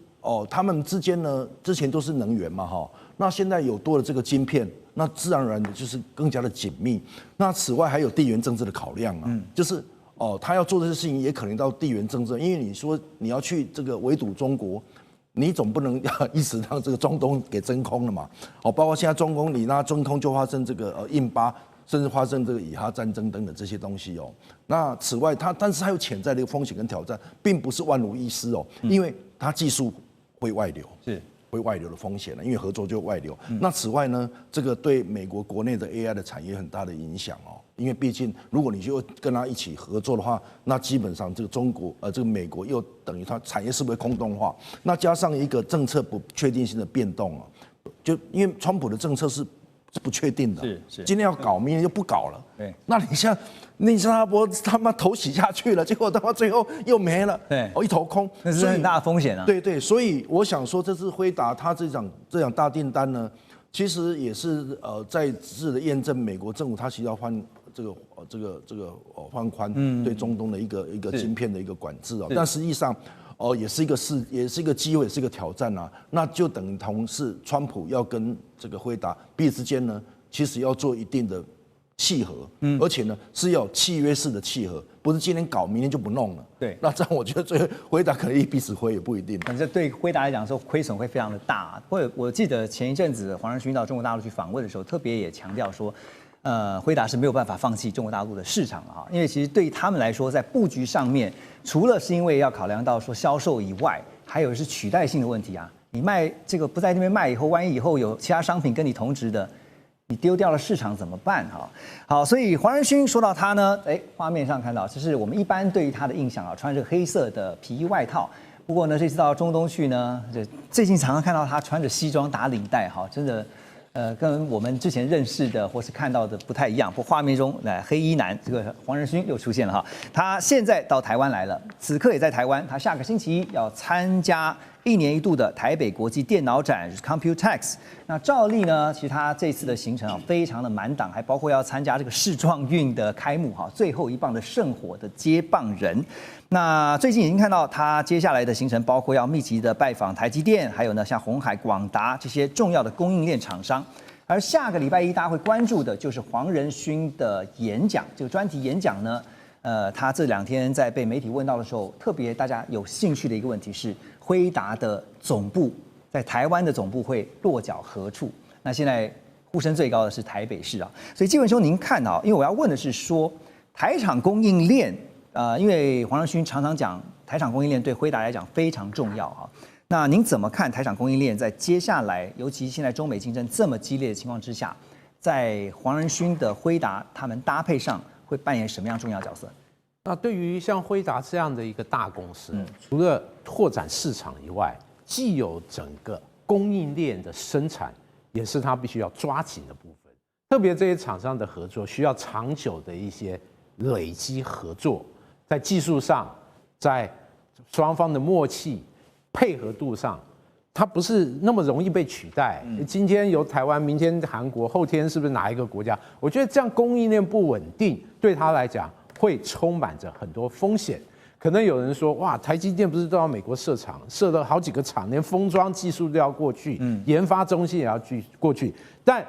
Speaker 7: 他们之间呢，之前都是能源嘛哈，那现在有多了这个晶片，那自然而然的就是更加的紧密。那此外还有地缘政治的考量啊，就是他要做这些事情也可能到地缘政治，因为你说你要去这个围堵中国，你总不能要一直让这个中东给真空了嘛。包括现在中东，你那真空就发生这个印巴，甚至发生这个以哈战争等等这些东西那此外但是它有潜在的一个风险跟挑战，并不是万无一失因为它技术会外流，会外流的风险因为合作就外流。那此外呢，这个对美国国内的 AI 的产业很大的影响因为毕竟如果你就跟他一起合作的话，那基本上这个中国这个美国又等于它产业是不是空洞化？那加上一个政策不确定性的变动就因为川普的政策是不确定的，是今天要搞，明天就不搞了。对，那你像内斯拉伯他妈头洗下去了，结果他妈最后又没了，对，一头空，
Speaker 2: 那是很大的风险啊。
Speaker 7: 对，所以我想说，这次辉达他这场大订单呢，其实也是再次的验证美国政府他其实要换这个放宽对中东的一个晶片的一个管制但实际上。也是一个机会，也是一个挑战那就等同是川普要跟这个辉达彼此之间呢，其实要做一定的契合，而且呢是要契约式的契合，不是今天搞，明天就不弄了。对，那这样我觉得最后辉达可能一鼻子灰也不一定。
Speaker 2: 反正对辉达来讲说，亏损会非常的大。我记得前一阵子黄仁勋到中国大陆去访问的时候，特别也强调说。辉达是没有办法放弃中国大陆的市场因为其实对于他们来说，在布局上面，除了是因为要考量到说销售以外，还有是取代性的问题你卖这个不在那边卖以后，万一以后有其他商品跟你同质的，你丢掉了市场怎么办好，所以黄仁勋说到他呢，画面上看到，这是我们一般对于他的印象穿着黑色的皮衣外套。不过呢，这次到中东去呢，最近常常看到他穿着西装打领带真的。跟我们之前认识的或是看到的不太一样。不过画面中，黑衣男这个黄仁勋又出现了他现在到台湾来了，此刻也在台湾。他下个星期一要参加1年1度的台北国际电脑展 Computex。那照例呢，其实他这次的行程非常的满档，还包括要参加这个世壮运的开幕最后一棒的圣火的接棒人。那最近已经看到他接下来的行程，包括要密集的拜访台积电，还有呢像鸿海、广达这些重要的供应链厂商。而下个礼拜一大家会关注的就是黄仁勋的演讲，这个专题演讲呢，他这2天在被媒体问到的时候，特别大家有兴趣的一个问题是，辉达的总部在台湾的总部会落脚何处？那现在呼声最高的是台北市所以纪文兄您看因为我要问的是说，台厂供应链。因为黄仁勋常常讲台厂供应链对辉达来讲非常重要那您怎么看台厂供应链在接下来，尤其现在中美竞争这么激烈的情况之下，在黄仁勋的辉达他们搭配上会扮演什么样重要角色？
Speaker 6: 那对于像辉达这样的一个大公司，除了拓展市场以外，既有整个供应链的生产，也是他必须要抓紧的部分。特别这些厂商的合作需要长久的一些累积合作。在技术上，在双方的默契、配合度上，它不是那么容易被取代。今天由台湾，明天韩国，后天是不是哪一个国家？我觉得这样供应链不稳定，对他来讲会充满着很多风险。可能有人说，哇，台积电不是都要美国设厂，设了好几个厂，连封装技术都要过去，研发中心也要过去。但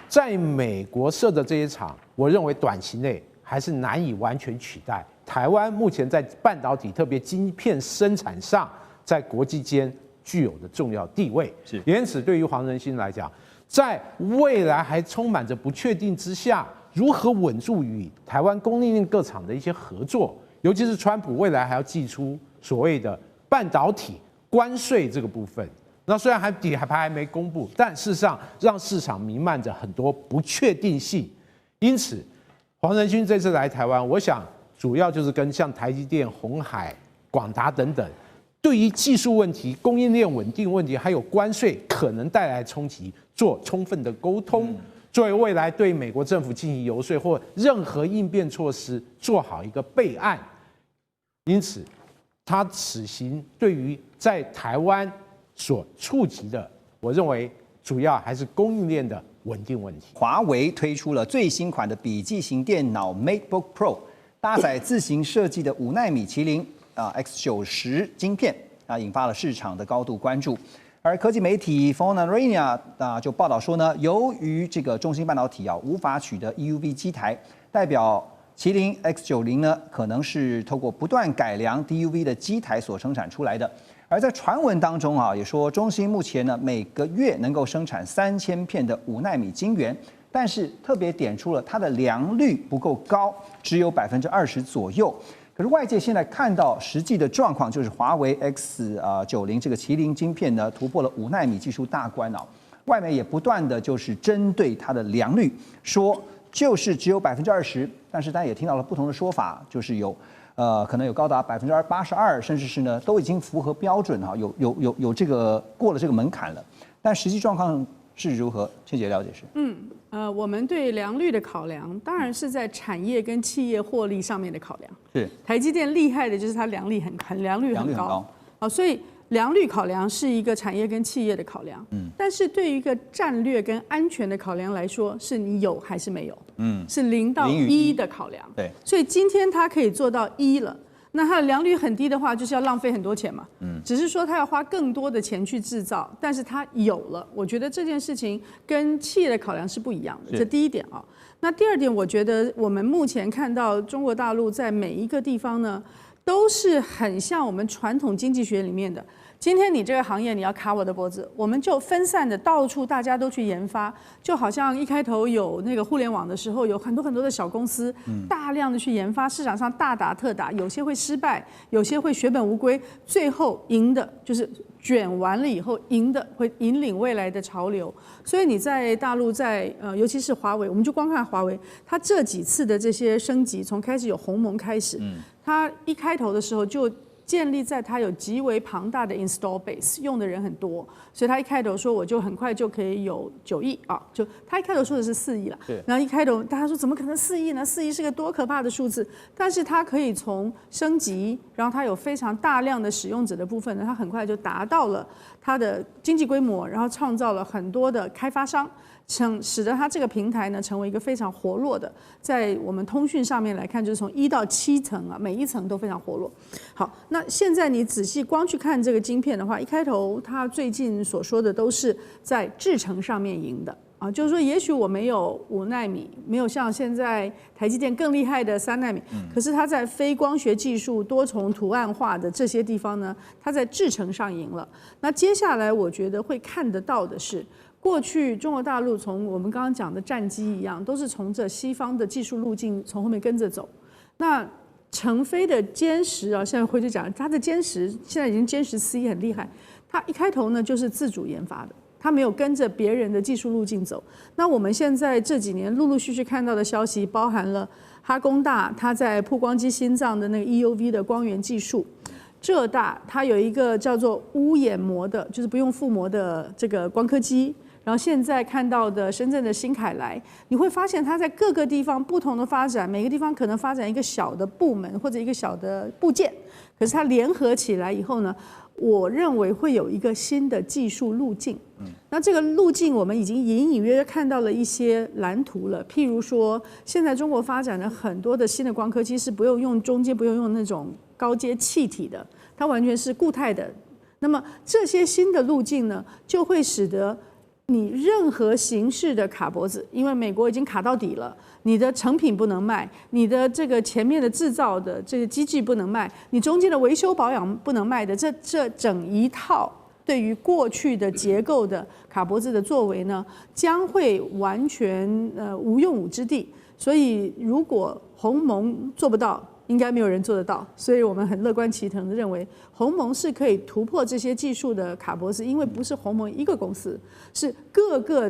Speaker 6: 在美国设的这些厂，我认为短期内还是难以完全取代。台湾目前在半导体，特别晶片生产上，在国际间具有的重要地位。因此对于黄仁勋来讲，在未来还充满着不确定之下，如何稳住与台湾供应链各厂的一些合作，尤其是川普未来还要祭出所谓的半导体关税这个部分。那虽然底牌还没公布，但事实上让市场弥漫着很多不确定性。因此，黄仁勋这次来台湾，我想主要就是跟像台积电、鸿海、广达等等，对于技术问题、供应链稳定问题，还有关税可能带来冲击，做充分的沟通，作为未来对美国政府进行游说或任何应变措施做好一个备案。
Speaker 9: 因此，它此行对于在台湾所触及的，我认为主要还是供应链的稳定问题。
Speaker 2: 华为推出了最新款的笔记型电脑 MateBook Pro， 搭载自行设计的5奈米麒麟X90晶片引发了市场的高度关注。而科技媒体 Phone Arena 就报道说呢，由于这个中芯半导体无法取得 EUV 机台，代表麒麟 X90呢可能是透过不断改良 DUV 的机台所生产出来的。而在传闻当中也说中芯目前呢每个月能够生产3000片的5奈米晶圆，但是特别点出了它的良率不够高，只有20%左右。可是外界现在看到实际的状况，就是华为 X90这个麒麟晶片呢突破了5奈米技术大关外媒也不断的就是针对它的良率说就是只有20%，但是大家也听到了不同的说法，就是可能有高达82%，甚至是呢都已经符合标准有这个过了这个门槛了。但实际状况是如何？倩姐了解是？
Speaker 10: 我们对良率的考量，当然是在产业跟企业获利上面的考量。
Speaker 2: 是
Speaker 10: 台积电厉害的就是它良率很高所以良率考量是一个产业跟企业的考量。但是对于一个战略跟安全的考量来说，是你有还是没有？是0到1的考量。
Speaker 2: 对，
Speaker 10: 所以今天它可以做到1了。那它的良率很低的话，就是要浪费很多钱嘛。只是说它要花更多的钱去制造，但是它有了，我觉得这件事情跟企业的考量是不一样的。这第一点那第二点，我觉得我们目前看到中国大陆在每一个地方呢，都是很像我们传统经济学里面的。今天你这个行业你要卡我的脖子，我们就分散的到处大家都去研发，就好像一开头有那个互联网的时候，有很多的小公司大量的去研发，市场上大打特打，有些会失败，有些会血本无归，最后赢的就是卷完了以后赢的会引领未来的潮流。所以你在大陆尤其是华为，我们就光看华为，它这几次的这些升级，从开始有鸿蒙开始，它一开头的时候就建立在它有极为庞大的 install base， 用的人很多，所以他一开头说我就很快就可以有9亿就他一开头说的是4亿了，然后一开头大家说怎么可能4亿呢？4亿是个多可怕的数字，但是它可以从升级，然后它有非常大量的使用者的部分呢，它很快就达到了它的经济规模，然后创造了很多的开发商。使得它这个平台呢成为一个非常活络的，在我们通讯上面来看，就是从1到7层每一层都非常活络。好，那现在你仔细光去看这个晶片的话，一开头它最近所说的都是在制程上面赢的就是说也许我没有5奈米，没有像现在台积电更厉害的3奈米，可是它在非光学技术、多重图案化的这些地方呢，它在制程上赢了。那接下来我觉得会看得到的是，过去中国大陆从我们刚刚讲的战机一样，都是从这西方的技术路径从后面跟着走。那成飞的歼十现在回去讲，它的歼十现在已经歼十C很厉害，它一开头呢就是自主研发的，它没有跟着别人的技术路径走。那我们现在这几年陆陆续续看到的消息，包含了哈工大它在曝光机心脏的那个 EUV 的光源技术。浙大它有一个叫做无眼膜的，就是不用覆膜的这个光刻机。然后现在看到的深圳的新凯来，你会发现它在各个地方不同的发展，每个地方可能发展一个小的部门或者一个小的部件，可是它联合起来以后呢，我认为会有一个新的技术路径。那这个路径我们已经隐隐约约看到了一些蓝图了，譬如说现在中国发展了很多的新的光刻机是不用中间不用那种高阶气体的，它完全是固态的。那么这些新的路径呢，就会使得你任何形式的卡脖子，因为美国已经卡到底了，你的成品不能卖，你的这个前面的制造的这个机具不能卖，你中间的维修保养不能卖的，这整一套对于过去的结构的卡脖子的作为呢，将会完全无用武之地。所以如果鸿蒙做不到，应该没有人做得到，所以我们很乐观其成的认为鸿蒙是可以突破这些技术的卡脖子，因为不是鸿蒙一个公司，是各个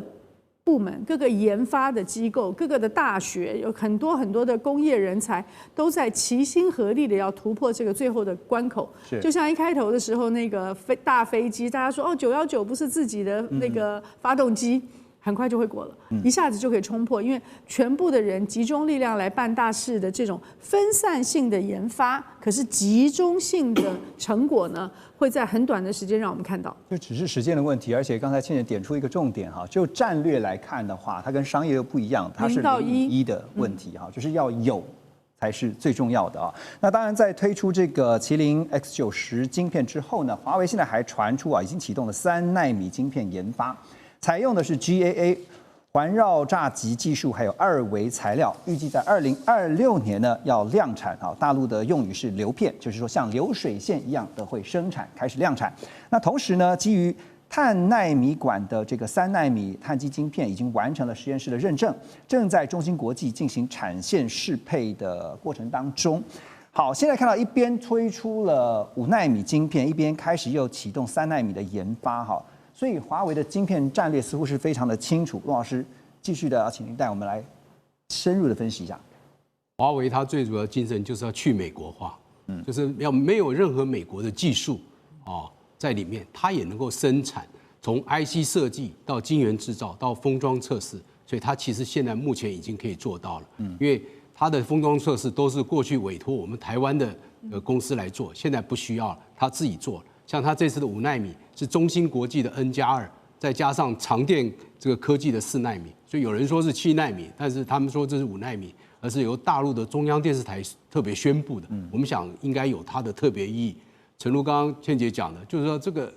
Speaker 10: 部门、各个研发的机构、各个的大学，有很多的工业人才都在齐心合力的要突破这个最后的关口。就像一开头的时候那个大飞机，大家说919不是自己的那个发动机。很快就会过了，一下子就可以冲破，因为全部的人集中力量来办大事的这种分散性的研发，可是集中性的成果呢，会在很短的时间让我们看到。
Speaker 2: 就只是时间的问题，而且刚才倩倩点出一个重点哈，就战略来看的话，它跟商业又不一样，它是0与1的问题哈，就是要有才是最重要的啊。那当然，在推出这个麒麟 X90晶片之后呢，华为现在还传出已经启动了3奈米晶片研发。采用的是 GAA 环绕栅极技术，还有2维材料，预计在2026年呢要量产。大陆的用语是流片，就是说像流水线一样的会生产，开始量产。那同时呢，基于碳奈米管的这个3奈米碳基晶片已经完成了实验室的认证，正在中芯国际进行产线适配的过程当中。好，现在看到一边推出了5奈米晶片，一边开始又启动3奈米的研发哈。所以华为的晶片战略似乎是非常的清楚。陆老师继续的要请您带我们来深入的分析一下。
Speaker 5: 华为它最主要精神就是要去美国化，就是要没有任何美国的技术在里面，它也能够生产，从 IC 设计到晶圆制造到封装测试，所以它其实现在目前已经可以做到了。因为它的封装测试都是过去委托我们台湾的公司来做，现在不需要了，它自己做了。像它这次的5奈米是中芯国际的 N+2，再加上长电这个科技的4奈米，所以有人说是7奈米，但是他们说这是5奈米，而是由大陆的中央电视台特别宣布的。我们想应该有它的特别意义。诚如刚刚倩姐讲的，就是说这个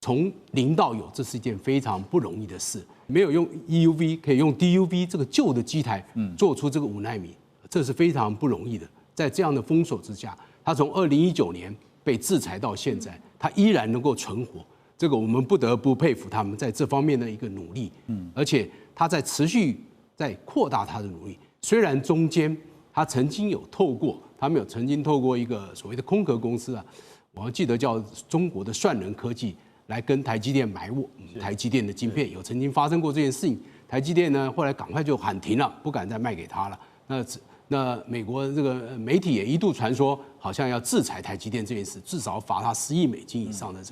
Speaker 5: 从0到有，这是一件非常不容易的事。没有用 EUV， 可以用 DUV 这个旧的机台做出这个5奈米，这是非常不容易的。在这样的封锁之下，它从2019年被制裁到现在，它依然能够存活，这个我们不得不佩服他们在这方面的一个努力。而且它在持续在扩大它的努力。虽然中间它曾经有他们有曾经透过一个所谓的空壳公司啊，我还记得叫中国的算能科技来跟台积电买台积电的晶片，有曾经发生过这件事情。台积电呢后来赶快就喊停了，不敢再卖给他了。那美国这个媒体也一度传说，好像要制裁台积电这件事，至少罚他10亿美金以上的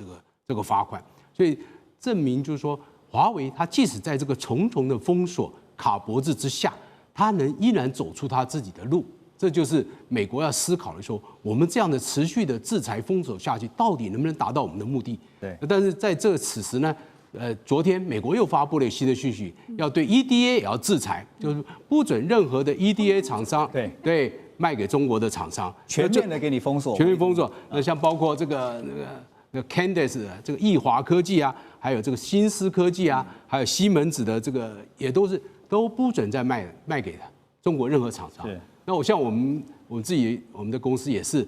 Speaker 5: 这个罚款。所以证明就是说，华为它即使在这个重重的封锁卡脖子之下，它能依然走出它自己的路。这就是美国要思考的说，我们这样的持续的制裁封锁下去，到底能不能达到我们的目的？
Speaker 2: 对。
Speaker 5: 但是在此时呢？昨天美国又发布了新的讯息，要对 EDA 也要制裁，就是不准任何的 EDA 厂商对卖给中国的厂商，
Speaker 2: 全面的给你封锁，
Speaker 5: 全面封锁。那像包括这个Candice 的这个易华科技啊，还有这个新思科技啊，还有西门子的这个也都不准再卖给中国任何厂商。那我们的公司也是。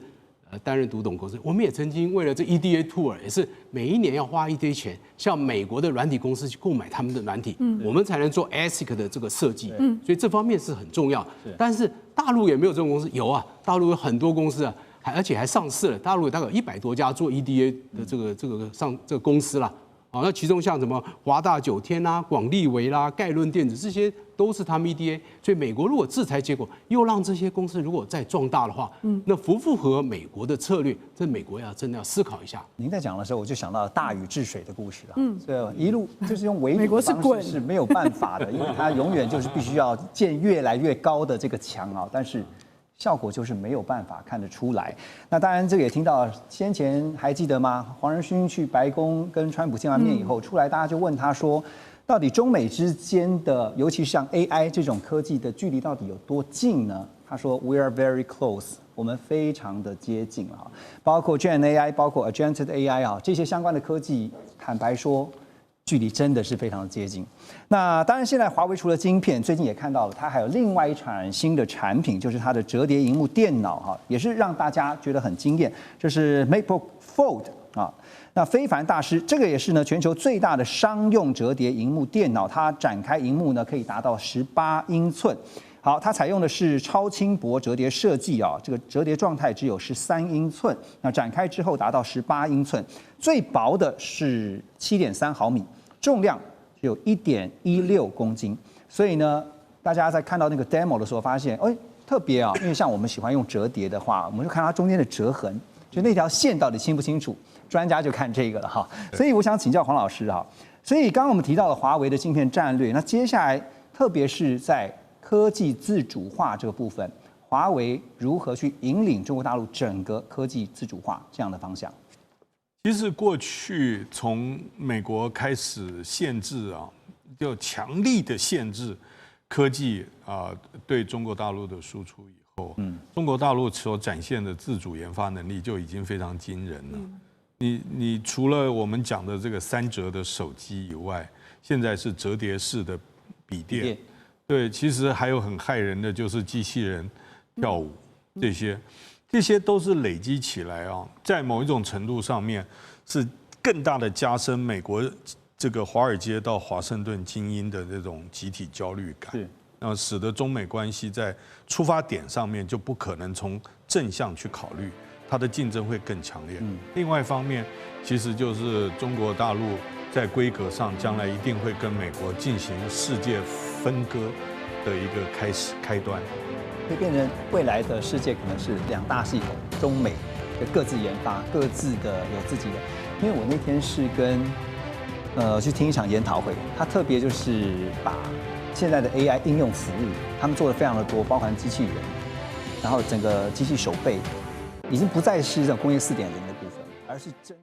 Speaker 5: 担任独董公司，我们也曾经为了这 EDA tool， 也是每一年要花一堆钱，向美国的软体公司去购买他们的软体，我们才能做 ASIC 的这个设计，所以这方面是很重要。但是大陆也没有这种公司，有啊，大陆有很多公司啊，而且还上市了，大陆大概有100多家做 EDA 的这个公司啦。那其中像什么华大9天啦、广利维啦、盖伦电子，这些都是他们 EDA。所以美国如果制裁结果又让这些公司如果再壮大的话，那符不符合美国的策略？这美国真的要思考一下。
Speaker 2: 您在讲的时候，我就想到大禹治水的故事了。对，一路就是用围堵的方式是没有办法的，因为它永远就是必须要建越来越高的这个墙啊，但是效果就是没有办法看得出来。那当然，这个也听到先前还记得吗？黄仁勋去白宫跟川普见完面以后出来，大家就问他说，到底中美之间的，尤其是像 AI 这种科技的距离到底有多近呢？他说 We are very close， 我们非常的接近了。包括 Gen AI， 包括 Agentic AI 啊，这些相关的科技，坦白说，距离真的是非常的接近。那当然，现在华为除了晶片，最近也看到了，它还有另外一款新的产品，就是它的折叠萤幕电脑哈，也是让大家觉得很惊艳，就是 MacBook Fold 啊。那非凡大师，这个也是呢全球最大的商用折叠萤幕电脑，它展开萤幕呢可以达到18英寸。好，它采用的是超轻薄折叠设计啊，这个折叠状态只有13英寸，那展开之后达到18英寸，最薄的是7.3毫米，重量只有1.16公斤。所以呢，大家在看到那个 demo 的时候发现，特别啊，因为像我们喜欢用折叠的话，我们就看它中间的折痕，就那条线到底清不清楚，专家就看这个了哈。所以我想请教黄老师啊，所以刚刚我们提到了华为的晶片战略，那接下来特别是在科技自主化这个部分，华为如何去引领中国大陆整个科技自主化这样的方向？
Speaker 11: 其实过去从美国开始限制就强力的限制科技对中国大陆的输出以后，中国大陆所展现的自主研发能力就已经非常惊人了。你除了我们讲的这个3折的手机以外，现在是折叠式的笔电，对，其实还有很害人的就是机器人跳舞，这些都是累积起来在某一种程度上面是更大的加深美国这个华尔街到华盛顿精英的这种集体焦虑感，使得中美关系在出发点上面就不可能从正向去考虑，它的竞争会更强烈。另外一方面，其实就是中国大陆在规格上将来一定会跟美国进行世界分割的一个开端。
Speaker 2: 会变成未来的世界可能是2大系统，中美的各自研发，各自的有自己的。因为我那天是跟去听一场研讨会，他特别就是把现在的 AI 应用服务，他们做的非常的多，包含机器人，然后整个机器手背，已经不再是这种工业4.0的部分，而是真。